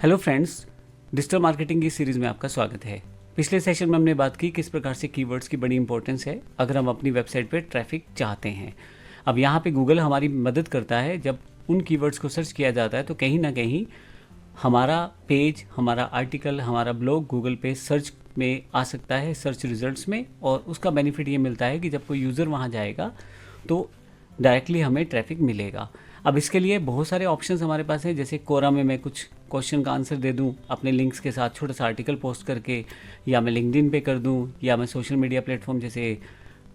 Hello friends, digital marketing की series में आपका स्वागत है। पिछले सेशन में हमने बात की किस प्रकार से कीवर्ड्स की बड़ी इंपॉर्टेंस है अगर हम अपनी वेबसाइट पे ट्रैफिक चाहते हैं। अब यहाँ पे गूगल हमारी मदद करता है। जब उन कीवर्ड्स को सर्च किया जाता है तो कहीं ना कहीं हमारा पेज, हमारा आर्टिकल, हमारा ब्लॉग गूगल पे सर्च में आ सकता है, सर्च रिजल्ट्स में। और उसका बेनिफिट ये मिलता है कि जब कोई यूज़र वहाँ जाएगा तो डायरेक्टली हमें ट्रैफिक मिलेगा। अब इसके लिए बहुत सारे ऑप्शंस हमारे पास हैं, जैसे कोरा में मैं कुछ क्वेश्चन का आंसर दे दूं अपने लिंक्स के साथ, छोटा सा आर्टिकल पोस्ट करके, या मैं लिंक्डइन पे कर दूं, या मैं सोशल मीडिया प्लेटफॉर्म जैसे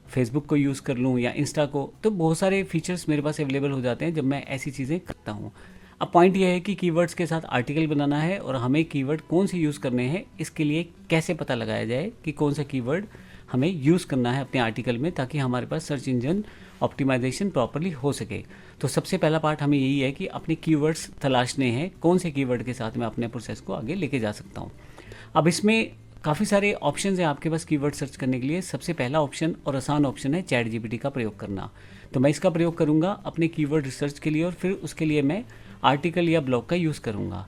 फेसबुक को यूज़ कर लूं या इंस्टा को। तो बहुत सारे फीचर्स मेरे पास अवेलेबल हो जाते हैं जब मैं ऐसी चीज़ें करता हूं। अब पॉइंट ये है कि कीवर्ड्स के साथ आर्टिकल बनाना है और हमें कीवर्ड कौन से यूज़ करने हैं, इसके लिए कैसे पता लगाया जाए कि कौन सा कीवर्ड हमें यूज़ करना है अपने आर्टिकल में, ताकि हमारे पास सर्च इंजन ऑप्टिमाइजेशन प्रॉपर्ली हो सके। तो सबसे पहला पार्ट हमें यही है कि अपने कीवर्ड्स तलाशने हैं, कौन से कीवर्ड के साथ मैं अपने प्रोसेस को आगे लेके जा सकता हूँ। अब इसमें काफ़ी सारे ऑप्शंस हैं आपके पास कीवर्ड सर्च करने के लिए। सबसे पहला ऑप्शन और आसान ऑप्शन है चैट जीपीटी का प्रयोग करना। तो मैं इसका प्रयोग करूँगा अपने कीवर्ड रिसर्च के लिए और फिर उसके लिए मैं आर्टिकल या ब्लॉग का यूज़ करूँगा।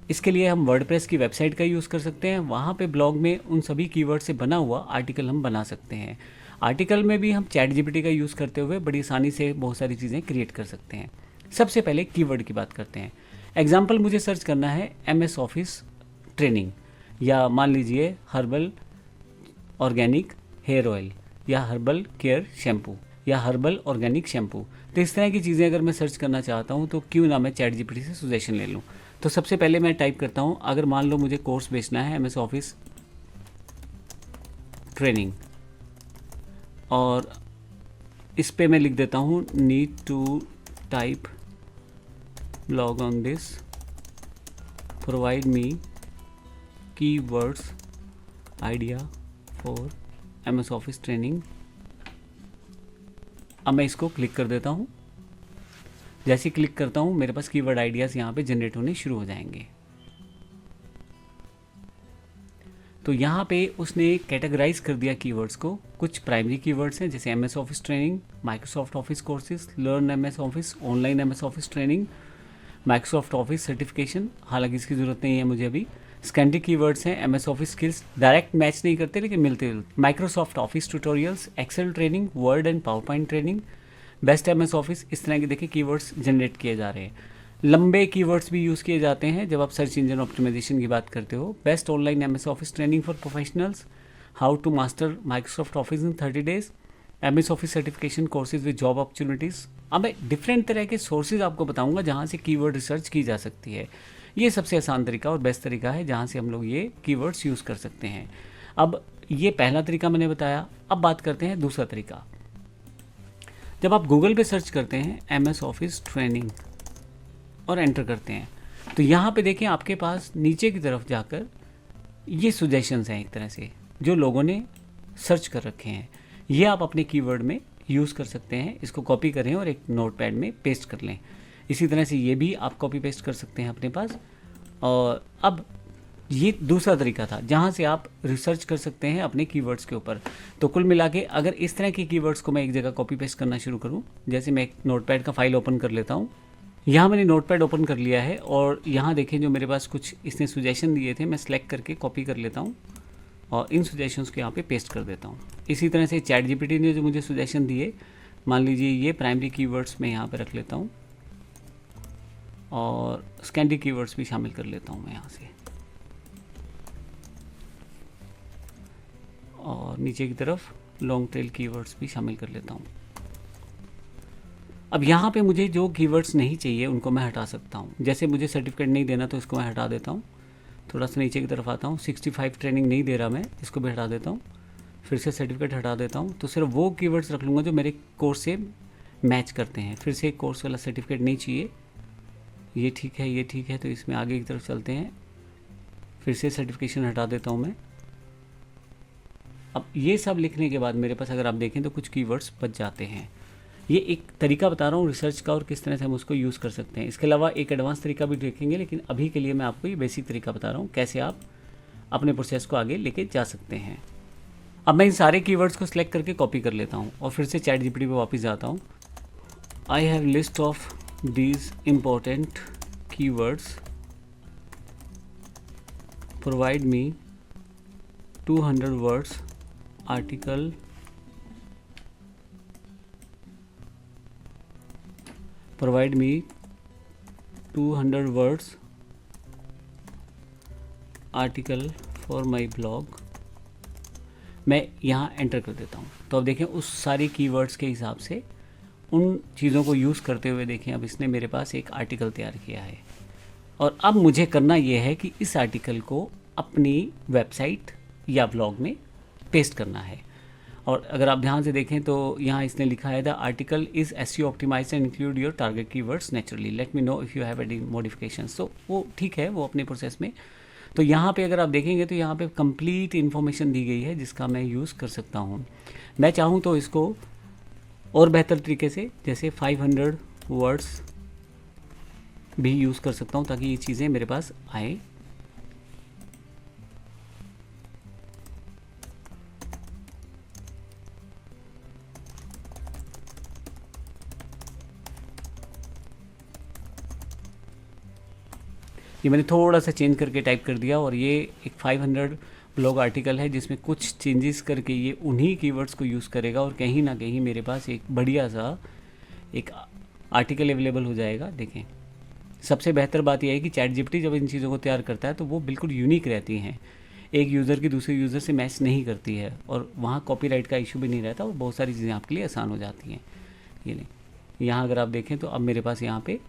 इसके लिए हम वर्डप्रेस की वेबसाइट का यूज़ कर सकते हैं। वहाँ पे ब्लॉग में उन सभी कीवर्ड से बना हुआ आर्टिकल हम बना सकते हैं। आर्टिकल में भी हम चैट जीपीटी का यूज़ करते हुए बड़ी आसानी से बहुत सारी चीज़ें क्रिएट कर सकते हैं। सबसे पहले कीवर्ड की बात करते हैं। एग्जाम्पल, मुझे सर्च करना है MS ऑफिस ट्रेनिंग, या मान लीजिए हर्बल ऑर्गेनिक हेयर ऑयल, या हर्बल केयर शैम्पू, या हर्बल ऑर्गेनिक शैम्पू। तो इस तरह की चीज़ें अगर मैं सर्च करना चाहता हूँ तो क्यों ना मैं चैट जीपीटी से सजेशन ले लूँ। तो सबसे पहले मैं टाइप करता हूँ, अगर मान लो मुझे कोर्स बेचना है MS ऑफिस ट्रेनिंग, और इस पे मैं लिख देता हूँ need to type blog on this, provide me keywords idea for MS office training. अब मैं इसको क्लिक कर देता हूँ। जैसे ही क्लिक करता हूँ मेरे पास कीवर्ड आइडियाज़ यहाँ पे जनरेट होने शुरू हो जाएंगे। तो यहाँ पे उसने कैटेगराइज कर दिया कीवर्ड्स को। कुछ प्राइमरी कीवर्ड्स हैं जैसे MS office training, Microsoft office courses, learn MS office, online MS office training, Microsoft office certification, हालांकि इसकी ज़रूरत नहीं है मुझे अभी। स्कैंडी कीवर्ड्स हैं MS office skills, direct match नहीं करते लेकिन मिलते जुलते। Microsoft office tutorials, Excel training, Word and PowerPoint training, best MS office. इस तरह के देखिए कीवर्ड्स जनरेट किए जा रहे हैं। लंबे कीवर्ड्स भी यूज़ किए जाते हैं जब आप सर्च इंजन ऑप्टिमाइजेशन की बात करते हो। Best online MS office training for professionals, how to master Microsoft office in 30 days, MS office certification courses with job opportunities. अब मैं डिफरेंट तरह के सोर्सेज आपको बताऊंगा जहां से कीवर्ड रिसर्च की जा सकती है। ये सबसे आसान तरीका और बेस्ट तरीका है जहां से हम लोग ये कीवर्ड्स यूज़ कर सकते हैं। अब ये पहला तरीका मैंने बताया। अब बात करते हैं दूसरा तरीका। जब आप गूगल पे सर्च करते हैं MS ऑफिस ट्रेनिंग और एंटर करते हैं तो यहाँ पे देखें आपके पास नीचे की तरफ जाकर ये सजेशंस हैं एक तरह से जो लोगों ने सर्च कर रखे हैं। ये आप अपने कीवर्ड में यूज़ कर सकते हैं। इसको कॉपी करें और एक नोटपैड में पेस्ट कर लें। इसी तरह से ये भी आप कॉपी पेस्ट कर सकते हैं अपने पास। और अब ये दूसरा तरीका था जहाँ से आप रिसर्च कर सकते हैं अपने कीवर्ड्स के ऊपर। तो कुल मिला के अगर इस तरह के कीवर्ड्स को मैं एक जगह कॉपी पेस्ट करना शुरू करूँ, जैसे मैं एक नोटपैड का फाइल ओपन कर लेता हूँ। यहाँ मैंने नोटपैड ओपन कर लिया है और यहाँ देखें जो मेरे पास कुछ इसने सजेशन दिए थे, मैं सेलेक्ट करके कॉपी कर लेता हूँ और इन सजेशंस को यहाँ पे पेस्ट कर देता हूँ। इसी तरह से चैट जीपीटी ने जो मुझे सजेशन दिए, मान लीजिए ये प्राइमरी कीवर्ड्स मैं यहाँ पे रख लेता हूँ और स्कैंडी कीवर्ड्स भी शामिल कर लेता हूँ मैं यहाँ से, और नीचे की तरफ लॉन्ग टेल कीवर्ड्स भी शामिल कर लेता हूँ। अब यहाँ पे मुझे जो कीवर्ड्स नहीं चाहिए उनको मैं हटा सकता हूँ। जैसे मुझे सर्टिफिकेट नहीं देना तो इसको मैं हटा देता हूँ। थोड़ा सा नीचे की तरफ आता हूँ, 65 ट्रेनिंग नहीं दे रहा मैं, इसको भी हटा देता हूँ। फिर से सर्टिफिकेट हटा देता हूँ। तो सिर्फ वो कीवर्ड्स रख लूँगा जो मेरे कोर्स से मैच करते हैं। फिर से कोर्स वाला सर्टिफिकेट नहीं चाहिए, ये ठीक है, ये ठीक है। तो इसमें आगे की तरफ चलते हैं। फिर से सर्टिफिकेशन हटा देता हूँ मैं। अब ये सब लिखने के बाद मेरे पास अगर आप देखें तो कुछ कीवर्ड्स बच जाते हैं। ये एक तरीका बता रहा हूँ रिसर्च का और किस तरह से हम उसको यूज़ कर सकते हैं। इसके अलावा एक एडवांस तरीका भी देखेंगे, लेकिन अभी के लिए मैं आपको ये बेसिक तरीका बता रहा हूँ कैसे आप अपने प्रोसेस को आगे लेके जा सकते हैं। अब मैं इन सारे कीवर्ड्स को सिलेक्ट करके कॉपी कर लेता हूँ और फिर से चैट जीपीटी पे वापस जाता हूँ। I have list of these important keywords provide me 200 words article provide me 200 words article for my blog. मैं यहाँ एंटर कर देता हूँ। तो अब देखें उस सारी कीवर्ड्स के हिसाब से उन चीज़ों को यूज़ करते हुए देखें अब इसने मेरे पास एक आर्टिकल तैयार किया है। और अब मुझे करना ये है कि इस आर्टिकल को अपनी वेबसाइट या ब्लॉग में पेस्ट करना है। और अगर आप ध्यान से देखें तो यहाँ इसने लिखा है the article is SEO optimised and include your target keywords naturally, let me know if you have any modifications. तो वो ठीक है, वो अपने प्रोसेस में। तो यहाँ पे अगर आप देखेंगे तो यहाँ पे कंप्लीट इन्फॉर्मेशन दी गई है जिसका मैं यूज़ कर सकता हूँ। मैं चाहूँ तो इसको और बेहतर तरीके से जैसे 500 वर्ड्स भी यूज़ कर सकता हूँ ताकि ये चीज़ें मेरे पास आए। ये मैंने थोड़ा सा चेंज करके टाइप कर दिया और ये एक 500 ब्लॉग आर्टिकल है जिसमें कुछ चेंजेस करके ये उन्हीं कीवर्ड्स को यूज़ करेगा और कहीं ना कहीं मेरे पास एक बढ़िया सा एक आर्टिकल अवेलेबल हो जाएगा। देखें सबसे बेहतर बात यह है कि ChatGPT जब इन चीज़ों को तैयार करता है तो वो बिल्कुल यूनिक रहती हैं, एक यूज़र की दूसरे यूज़र से मैच नहीं करती है और वहाँ कॉपीराइट का इशू भी नहीं रहता और बहुत सारी चीज़ें आपके लिए आसान हो जाती हैं। ये नहीं, यहाँ अगर आप देखें तो अब मेरे पास यहाँ पे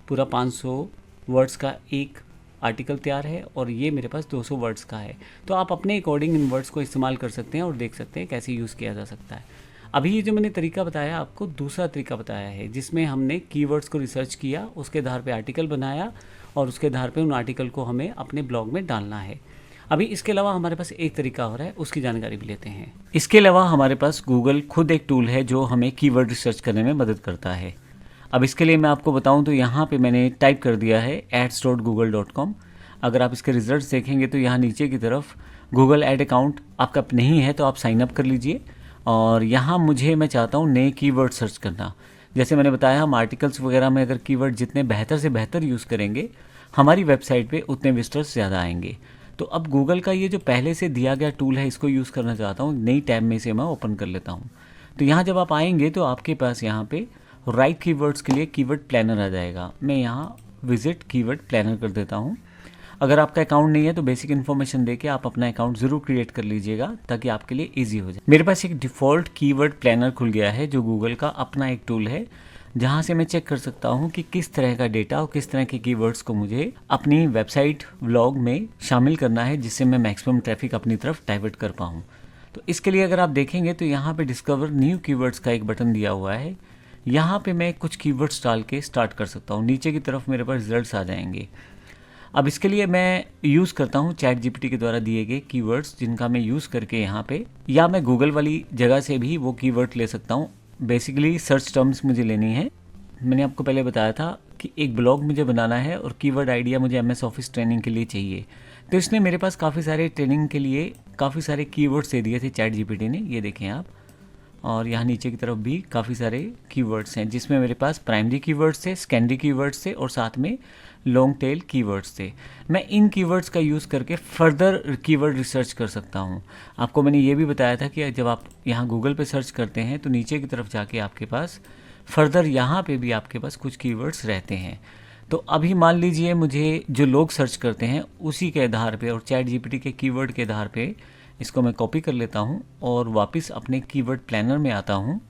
पूरा 500 वर्ड्स का एक आर्टिकल तैयार है और ये मेरे पास 200 वर्ड्स का है। तो आप अपने अकॉर्डिंग इन वर्ड्स को इस्तेमाल कर सकते हैं और देख सकते हैं कैसे यूज़ किया जा सकता है। अभी ये जो मैंने तरीका बताया आपको दूसरा तरीका बताया है जिसमें हमने कीवर्ड्स को रिसर्च किया, उसके आधार पे आर्टिकल बनाया और उसके आधार पे उन आर्टिकल को हमें अपने ब्लॉग में डालना है। अभी इसके अलावा हमारे पास एक तरीका हो रहा है, उसकी जानकारी भी लेते हैं। इसके अलावा हमारे पास गूगल खुद एक टूल है जो हमें कीवर्ड रिसर्च करने में मदद करता है। अब इसके लिए मैं आपको बताऊं तो यहाँ पे मैंने टाइप कर दिया है ads.google.com। अगर आप इसके रिजल्ट्स देखेंगे तो यहाँ नीचे की तरफ गूगल ऐड अकाउंट आपका नहीं है तो आप साइन अप कर लीजिए। और यहाँ मैं चाहता हूँ नए कीवर्ड सर्च करना। जैसे मैंने बताया हम आर्टिकल्स वगैरह में अगर कीवर्ड जितने बेहतर से बेहतर यूज़ करेंगे हमारी वेबसाइट पे उतने विजिटर्स ज़्यादा आएंगे। तो अब गूगल का ये जो पहले से दिया गया टूल है इसको यूज़ करना चाहता हूँ। नई टैब में से मैं ओपन कर लेता हूँ। तो यहाँ जब आप आएंगे तो आपके पास यहाँ पे राइट कीवर्ड्स के लिए कीवर्ड प्लानर आ जाएगा। मैं यहाँ विजिट कीवर्ड प्लानर कर देता हूँ। अगर आपका अकाउंट नहीं है तो बेसिक इन्फॉर्मेशन देके आप अपना अकाउंट ज़रूर क्रिएट कर लीजिएगा ताकि आपके लिए इजी हो जाए। मेरे पास एक डिफ़ॉल्ट कीवर्ड प्लानर खुल गया है जो गूगल का अपना एक टूल है जहाँ से मैं चेक कर सकता हूँ कि किस तरह का डेटा और किस तरह के कीवर्ड्स को मुझे अपनी वेबसाइट व्लॉग में शामिल करना है जिससे मैं मैक्सिमम ट्रैफिक अपनी तरफ डाइवर्ट कर पाऊँ। तो इसके लिए अगर आप देखेंगे तो यहाँ पे डिस्कवर न्यू कीवर्ड्स का एक बटन दिया हुआ है। यहाँ पे मैं कुछ कीवर्ड्स डाल के स्टार्ट कर सकता हूँ। नीचे की तरफ मेरे पास रिजल्ट्स आ जाएंगे। अब इसके लिए मैं यूज़ करता हूँ ChatGPT के द्वारा दिए गए कीवर्ड्स जिनका मैं यूज़ करके यहाँ पे या मैं गूगल वाली जगह से भी वो कीवर्ड ले सकता हूँ। बेसिकली सर्च टर्म्स मुझे लेनी है। मैंने आपको पहले बताया था कि एक ब्लॉग मुझे बनाना है और कीवर्ड आइडिया मुझे MS ऑफिस ट्रेनिंग के लिए चाहिए। तो इसने मेरे पास काफ़ी सारे ट्रेनिंग के लिए काफ़ी सारे कीवर्ड्स दे दिए थे ChatGPT ने, ये देखें आप। और यहाँ नीचे की तरफ भी काफ़ी सारे कीवर्ड्स हैं जिसमें मेरे पास प्राइमरी कीवर्ड्स थे, सेकेंडरी कीवर्ड्स थे और साथ में लॉन्ग टेल कीवर्ड्स थे। मैं इन कीवर्ड्स का यूज़ करके फर्दर कीवर्ड रिसर्च कर सकता हूँ। आपको मैंने ये भी बताया था कि जब आप यहाँ गूगल पे सर्च करते हैं तो नीचे की तरफ जाके आपके पास फर्दर यहाँ पे भी आपके पास कुछ कीवर्ड्स रहते हैं। तो अभी मान लीजिए मुझे जो लोग सर्च करते हैं उसी के आधार पे और ChatGPT के कीवर्ड के आधार पे इसको मैं कॉपी कर लेता हूँ और वापस अपने कीवर्ड प्लानर में आता हूँ।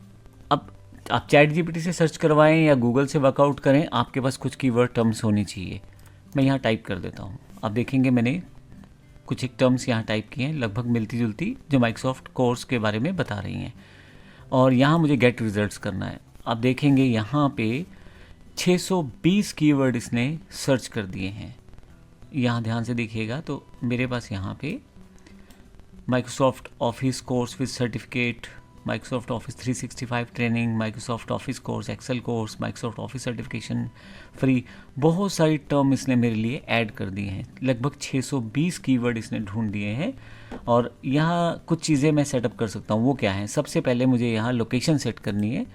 अब आप ChatGPT से सर्च करवाएं या गूगल से वर्कआउट करें, आपके पास कुछ कीवर्ड टर्म्स होनी चाहिए। मैं यहाँ टाइप कर देता हूँ। अब देखेंगे मैंने कुछ एक टर्म्स यहाँ टाइप किए हैं लगभग मिलती जुलती जो माइक्रोसॉफ्ट कोर्स के बारे में बता रही हैं और यहाँ मुझे गेट रिजल्ट्स करना है। आप देखेंगे यहाँ पे 620 कीवर्ड इसने सर्च कर दिए हैं। यहाँ ध्यान से देखिएगा तो मेरे पास यहाँ पे Microsoft office course with certificate, Microsoft office 365 training, Microsoft office course, Excel course, Microsoft office certification free, बहुत सारी टर्म इसने मेरे लिए ऐड कर दी हैं। लगभग 620 कीवर्ड इसने ढूंढ दिए हैं और यहाँ कुछ चीज़ें मैं सेटअप कर सकता हूँ। वो क्या है? सबसे पहले मुझे यहाँ लोकेशन सेट करनी है।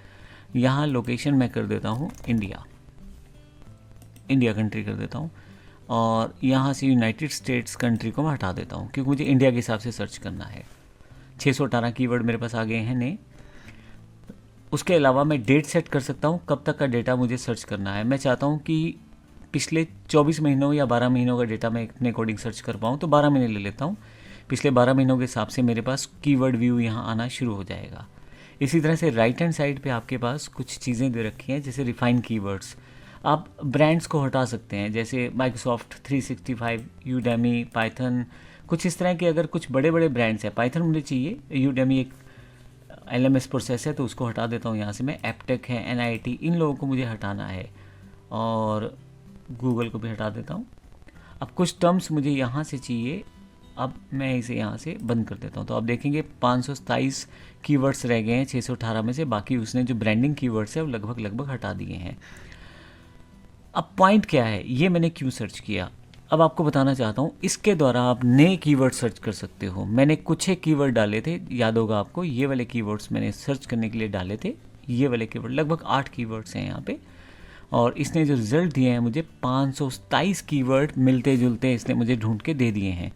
यहाँ लोकेशन मैं कर देता हूँ इंडिया कंट्री कर देता हूँ। और यहाँ से यूनाइटेड स्टेट्स कंट्री को मैं हटा देता हूँ क्योंकि मुझे इंडिया के हिसाब से सर्च करना है। 618 कीवर्ड मेरे पास आ गए हैं नए। उसके अलावा मैं डेट सेट कर सकता हूँ कब तक का डेटा मुझे सर्च करना है। मैं चाहता हूँ कि पिछले 24 महीनों या 12 महीनों का डेटा मैं अपने अकॉर्डिंग सर्च कर पाऊँ, तो 12 महीने ले लेता हूँ। पिछले 12 महीनों के हिसाब से मेरे पास कीवर्ड व्यू यहाँ आना शुरू हो जाएगा। इसी तरह से राइट हैंड साइड पे आपके पास कुछ चीज़ें दे रखी हैं, जैसे रिफाइन कीवर्ड्स। आप ब्रांड्स को हटा सकते हैं, जैसे माइक्रोसॉफ्ट 365, यूडेमी, पाइथन, कुछ इस तरह के। अगर कुछ बड़े बड़े ब्रांड्स हैं, पाइथन मुझे चाहिए, यूडेमी एक LMS प्रोसेस है तो उसको हटा देता हूँ यहाँ से मैं। एपटेक है, NIT, इन लोगों को मुझे हटाना है और गूगल को भी हटा देता हूँ। अब कुछ टर्म्स मुझे यहाँ से चाहिए, अब मैं इसे यहाँ से बंद कर देता हूँ। तो आप देखेंगे 527 कीवर्ड्स रह गए हैं 618 में से। बाकी उसने जो ब्रांडिंग कीवर्ड्स है वो लगभग हटा दिए हैं। अब पॉइंट क्या है, ये मैंने क्यों सर्च किया, अब आपको बताना चाहता हूँ। इसके द्वारा आप नए कीवर्ड सर्च कर सकते हो। मैंने कुछ एक कीवर्ड डाले थे, याद होगा आपको, ये वाले कीवर्ड्स मैंने सर्च करने के लिए डाले थे। ये वाले कीवर्ड लगभग 8 कीवर्ड्स हैं यहाँ पे, और इसने जो रिज़ल्ट दिए हैं मुझे 527 कीवर्ड मिलते जुलते इसने मुझे ढूंढ के दे दिए हैं।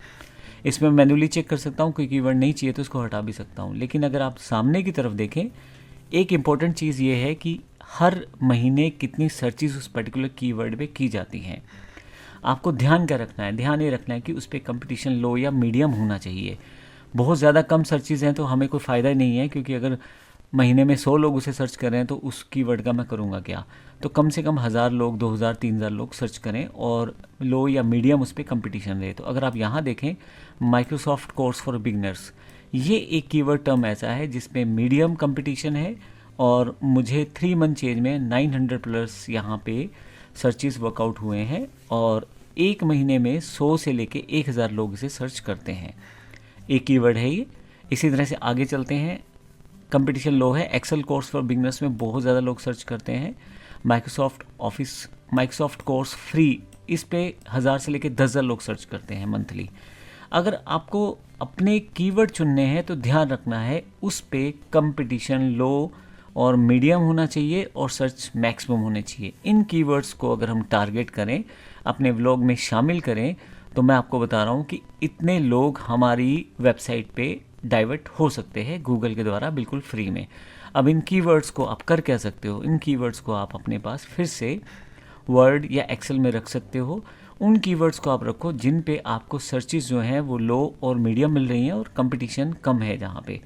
इसमें मैन्युअली चेक कर सकता हूँ, कोई कीवर्ड नहीं चाहिए तो उसको हटा भी सकता हूँ। लेकिन अगर आप सामने की तरफ देखें, एक इम्पॉर्टेंट चीज़ ये है कि हर महीने कितनी सर्चिज उस पर्टिकुलर कीवर्ड पे की जाती हैं। आपको ध्यान क्या रखना है, ध्यान ये रखना है कि उस पर कंपटीशन लो या मीडियम होना चाहिए। बहुत ज़्यादा कम सर्चिज़ हैं तो हमें कोई फ़ायदा ही नहीं है, क्योंकि अगर महीने में 100 लोग उसे सर्च कर रहे हैं तो उस कीवर्ड का मैं करूँगा क्या। तो कम से कम 1000 लोग, 2000, 3000 लोग सर्च करें और लो या मीडियम उस पर कंपटीशन रहे। तो अगर आप यहाँ देखें, माइक्रोसॉफ्ट कोर्स फॉर बिगनर्स, ये एक कीवर्ड टर्म ऐसा है जिसमें मीडियम कंपटीशन है और मुझे 3 मंथ चेंज में 900 प्लस यहाँ पे सर्चिस वर्कआउट हुए हैं और एक महीने में 100 से लेके 1000 लोग इसे सर्च करते हैं। एक कीवर्ड है ये। इसी तरह से आगे चलते हैं। कंपटीशन लो है, एक्सेल कोर्स फॉर बिगनर्स में बहुत ज़्यादा लोग सर्च करते हैं। Microsoft office, Microsoft course free, इस पे 1000 से लेके 10,000 लोग सर्च करते हैं मंथली। अगर आपको अपने कीवर्ड चुनने हैं तो ध्यान रखना है उस पे कंपटीशन लो और मीडियम होना चाहिए और सर्च मैक्सिमम होने चाहिए। इन कीवर्ड्स को अगर हम टारगेट करें, अपने व्लॉग में शामिल करें, तो मैं आपको बता रहा हूँ कि इतने लोग हमारी वेबसाइट पे डाइवर्ट हो सकते हैं गूगल के द्वारा बिल्कुल फ्री में। अब इन कीवर्ड्स को आप कर क्या सकते हो, इन कीवर्ड्स को आप अपने पास फिर से वर्ड या एक्सेल में रख सकते हो। उन कीवर्ड्स को आप रखो जिन पे आपको सर्चिस जो हैं वो लो और मीडियम मिल रही हैं और कंपटीशन कम है जहाँ पे।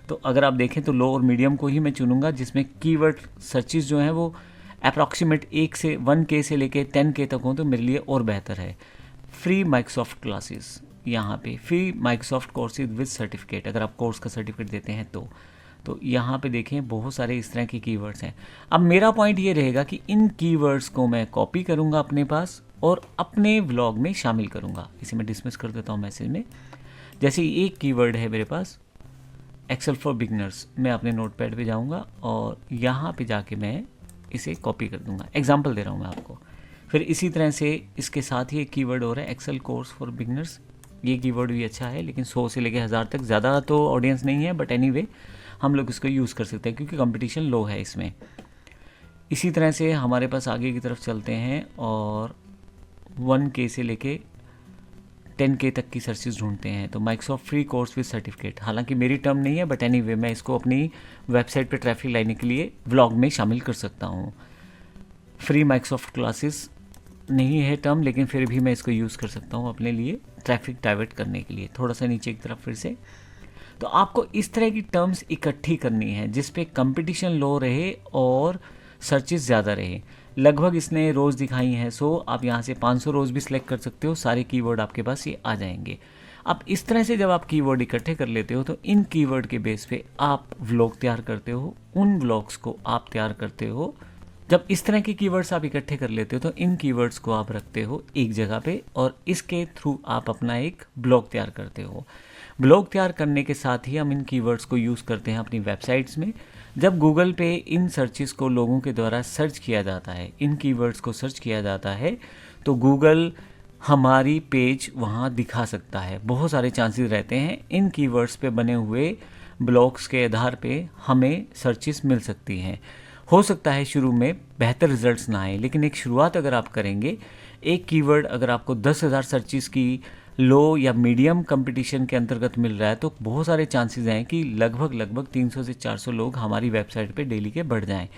तो अगर आप देखें तो लो और मीडियम को ही मैं चुनूंगा जिसमें कीवर्ड सर्चिस जो हैं वो अप्रॉक्सीमेट 1K से लेके 10K तक हों तो मेरे लिए और बेहतर है। फ्री माइक्रोसॉफ्ट क्लासेस, यहाँ पे free Microsoft courses with certificate, अगर आप कोर्स का सर्टिफिकेट देते हैं तो यहाँ पे देखें बहुत सारे इस तरह के कीवर्ड्स हैं। अब मेरा पॉइंट ये रहेगा कि इन कीवर्ड्स को मैं कॉपी करूँगा अपने पास और अपने व्लॉग में शामिल करूँगा। इसे मैं डिसमिस कर देता हूँ मैसेज में। जैसे एक कीवर्ड है मेरे पास एक्सेल फॉर बिगनर्स, मैं अपने नोटपैड पे जाऊँगा और यहाँ पे जाके मैं इसे कॉपी कर दूँगा। एग्जाम्पल दे रहा हूँ मैं आपको। फिर इसी तरह से इसके साथ ही एक कीवर्ड और है एक्सेल कोर्स फॉर बिगनर्स। ये कीवर्ड भी अच्छा है, लेकिन 100 से लेके 1000 तक ज़्यादा तो ऑडियंस नहीं है, बट एनीवे हम लोग इसको यूज़ कर सकते हैं क्योंकि कंपटीशन लो है इसमें। इसी तरह से हमारे पास आगे की तरफ चलते हैं और 1K से लेके 10K तक की सर्चेस ढूंढते हैं। तो Microsoft free course with certificate, हालांकि मेरी टर्म नहीं है, बट एनीवे मैं इसको अपनी वेबसाइट पे ट्रैफिक लाने के लिए व्लॉग में शामिल कर सकता हूँ। फ्री माइक्रोसॉफ्ट क्लासेस नहीं है टर्म, लेकिन फिर भी मैं इसको यूज़ कर सकता हूँ अपने लिए ट्रैफिक डाइवर्ट करने के लिए। थोड़ा सा नीचे की तरफ फिर से, तो आपको इस तरह की टर्म्स इकट्ठी करनी है जिस पे कंपटीशन लो रहे और सर्चेस ज़्यादा रहे। लगभग इसने रोज़ दिखाई हैं 100, आप यहाँ से 500 रोज़ भी सिलेक्ट कर सकते हो, सारे कीवर्ड आपके पास ये आ जाएंगे। अब इस तरह से जब आप कीवर्ड इकट्ठे कर लेते हो तो इन कीवर्ड के बेस पे आप व्लॉग तैयार करते हो, उन व्लॉग्स को आप तैयार करते हो। जब इस तरह के कीवर्ड्स आप इकट्ठे कर लेते हो तो इन कीवर्ड्स को आप रखते हो एक जगह पे और इसके थ्रू आप अपना एक ब्लॉग तैयार करते हो। ब्लॉग तैयार करने के साथ ही हम इन कीवर्ड्स को यूज़ करते हैं अपनी वेबसाइट्स में। जब गूगल पे इन सर्चेस को लोगों के द्वारा सर्च किया जाता है, इन कीवर्ड्स को सर्च किया जाता है, तो गूगल हमारी पेज वहाँ दिखा सकता है। बहुत सारे चांसेस रहते हैं इन कीवर्ड्स पे बने हुए ब्लॉग्स के आधार पे हमें सर्चेस मिल सकती हैं। हो सकता है शुरू में बेहतर रिजल्ट्स ना आए, लेकिन एक शुरुआत अगर आप करेंगे, एक कीवर्ड अगर आपको 10,000 सर्चिस की लो या मीडियम कंपटीशन के अंतर्गत मिल रहा है तो बहुत सारे चांसेस हैं कि लगभग 300 से 400 लोग हमारी वेबसाइट पे डेली के बढ़ जाएं।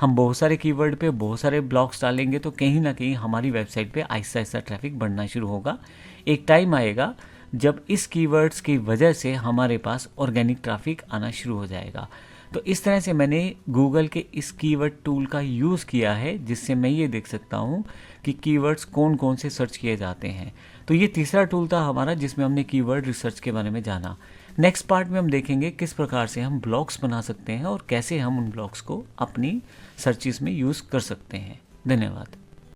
हम बहुत सारे कीवर्ड पे बहुत सारे ब्लॉग्स डालेंगे तो कहीं ना कहीं हमारी वेबसाइट पे आहिस्ता आहिस्ता ट्रैफिक बढ़ना शुरू होगा। एक टाइम आएगा जब इस कीवर्ड्स की वजह से हमारे पास ऑर्गेनिक ट्रैफिक आना शुरू हो जाएगा। तो इस तरह से मैंने गूगल के इस कीवर्ड टूल का यूज़ किया है, जिससे मैं ये देख सकता हूँ कि कीवर्ड्स कौन कौन से सर्च किए जाते हैं। तो ये तीसरा टूल था हमारा जिसमें हमने कीवर्ड रिसर्च के बारे में जाना। नेक्स्ट पार्ट में हम देखेंगे किस प्रकार से हम ब्लॉग्स बना सकते हैं और कैसे हम उन ब्लॉग्स को अपनी सर्चिस में यूज़ कर सकते हैं। धन्यवाद।